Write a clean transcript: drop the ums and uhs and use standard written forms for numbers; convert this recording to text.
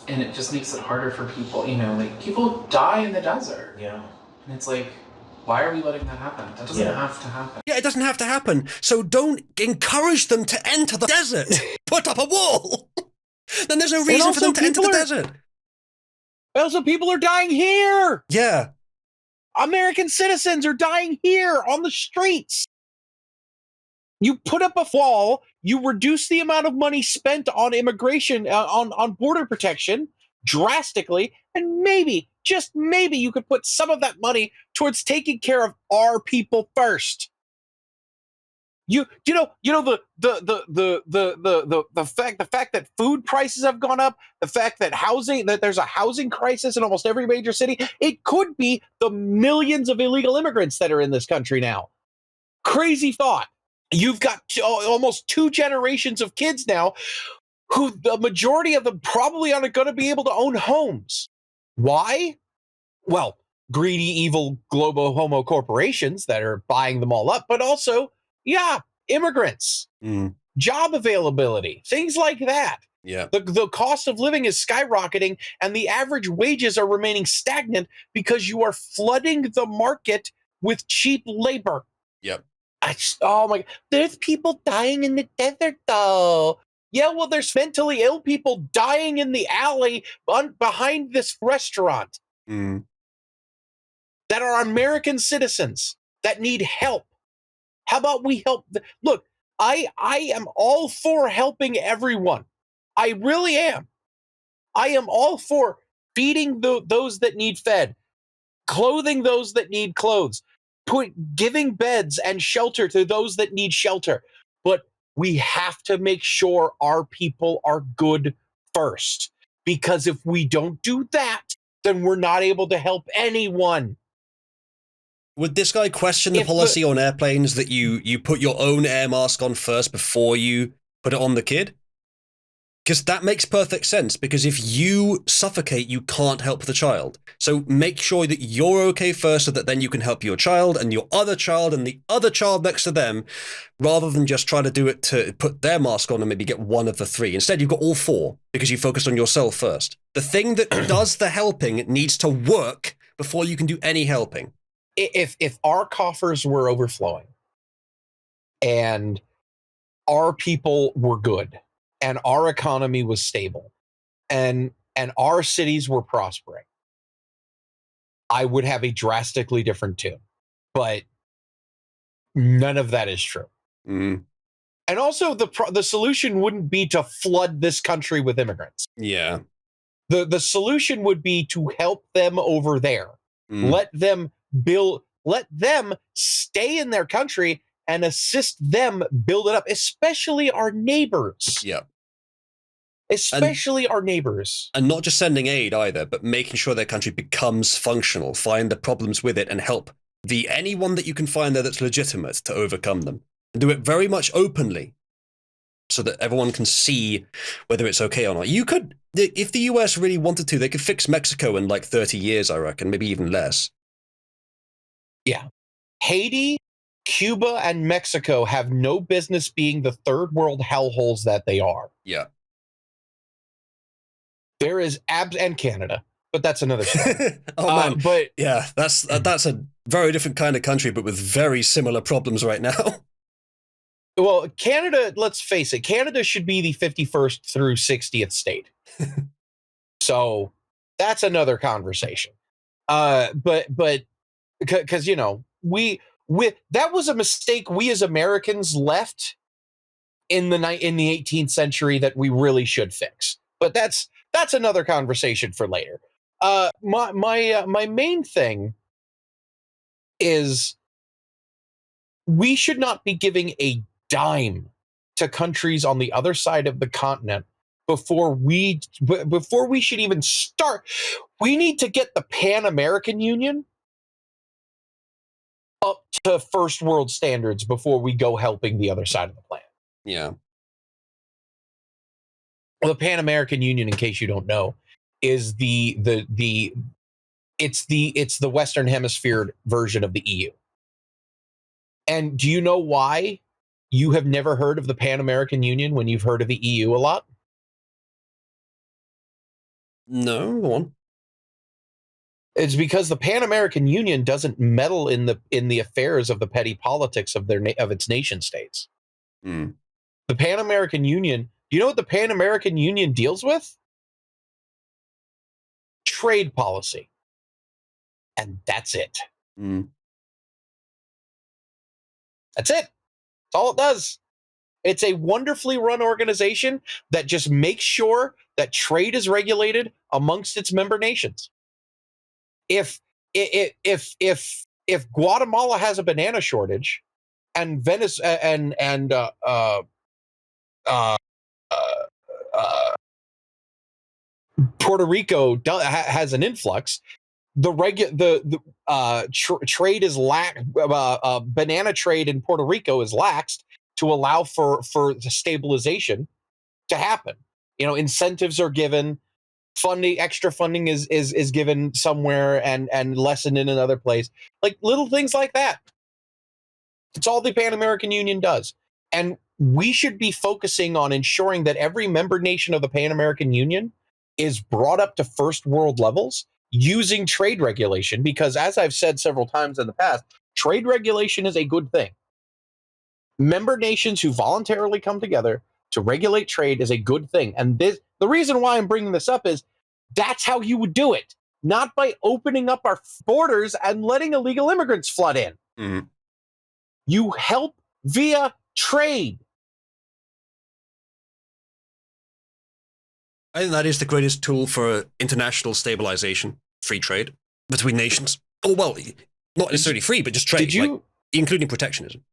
And it just makes it harder for people. Like people die in the desert. Yeah. And it's like, why are we letting that happen? That doesn't have to happen. Yeah, it doesn't have to happen. So don't encourage them to enter the desert. Put up a wall. Then there's no reason for them to enter the desert. Also, people are dying here. Yeah. American citizens are dying here on the streets. You put up a wall, you reduce the amount of money spent on immigration, on border protection drastically, and maybe, just maybe, you could put some of that money towards taking care of our people first. The fact that food prices have gone up, the fact that there's a housing crisis in almost every major city, it could be the millions of illegal immigrants that are in this country now. Crazy thought. You've got almost 2 generations of kids now who the majority of them probably aren't going to be able to own homes. Why? Well, greedy, evil, global homo corporations that are buying them all up, but also, immigrants, job availability, things like that. Yeah. The cost of living is skyrocketing, and the average wages are remaining stagnant because you are flooding the market with cheap labor. Yep. Oh my God. There's people dying in the desert, though. Yeah, well, there's mentally ill people dying in the alley behind this restaurant that are American citizens that need help. How about we help? Look, I am all for helping everyone. I really am. I am all for feeding those that need fed, clothing those that need clothes, giving beds and shelter to those that need shelter. But we have to make sure our people are good first. Because if we don't do that, then we're not able to help anyone. Would this guy question the policy on airplanes that you put your own air mask on first before you put it on the kid? Because that makes perfect sense, because if you suffocate, you can't help the child. So make sure that you're okay first so that then you can help your child and your other child and the other child next to them, rather than just try to do it to put their mask on and maybe get one of the 3. Instead, you've got all 4 because you focused on yourself first. The thing that does the helping needs to work before you can do any helping. If our coffers were overflowing and our people were good, and our economy was stable, and our cities were prospering, I would have a drastically different tune. But none of that is true. Mm. And also, the solution wouldn't be to flood this country with immigrants. Yeah. The solution would be to help them over there. Let them stay in their country and assist them build it up, especially our neighbors. Yeah. Especially our neighbors. And not just sending aid either, but making sure their country becomes functional, find the problems with it and help anyone that you can find there that's legitimate to overcome them. And do it very much openly so that everyone can see whether it's okay or not. You could, if the US really wanted to, they could fix Mexico in like 30 years, I reckon, maybe even less. Yeah. Haiti, Cuba, and Mexico have no business being the third world hellholes that they are. Yeah. There is and Canada, but that's another story. Man. But yeah, that's a very different kind of country, but with very similar problems right now. Well, Canada, let's face it, Canada should be the 51st through 60th state. So that's another conversation. But because that was a mistake we as Americans left in the 18th century that we really should fix. But that's another conversation for later. My main thing is we should not be giving a dime to countries on the other side of the continent before we should even start. We need to get the Pan-American Union up to first world standards before we go helping the other side of the planet. Yeah. Well, the Pan-American Union, in case you don't know, is it's the Western Hemisphere version of the EU. And do you know why you have never heard of the Pan-American Union when you've heard of the EU a lot? No, go on. It's because the Pan American Union doesn't meddle in the affairs of the petty politics of its nation states. Mm. The Pan American Union. You know what the Pan American Union deals with? Trade policy, and that's it. Mm. That's it. That's all it does. It's a wonderfully run organization that just makes sure that trade is regulated amongst its member nations. If Guatemala has a banana shortage, and Venice and Puerto Rico has an influx, trade is banana trade in Puerto Rico is laxed to allow for the stabilization to happen. Incentives are given, extra funding is given somewhere and lessened in another place, like little things like that. It's all the Pan American Union does. And we should be focusing on ensuring that every member nation of the Pan American Union is brought up to first world levels using trade regulation, because as I've said several times in the past, trade regulation is a good thing. Member nations who voluntarily come together to regulate trade is a good thing. And the reason why I'm bringing this up is that's how you would do it, not by opening up our borders and letting illegal immigrants flood in. Mm. You help via trade. I think that is the greatest tool for international stabilization, free trade between nations. Oh, well, not necessarily free, but just trade, including protectionism.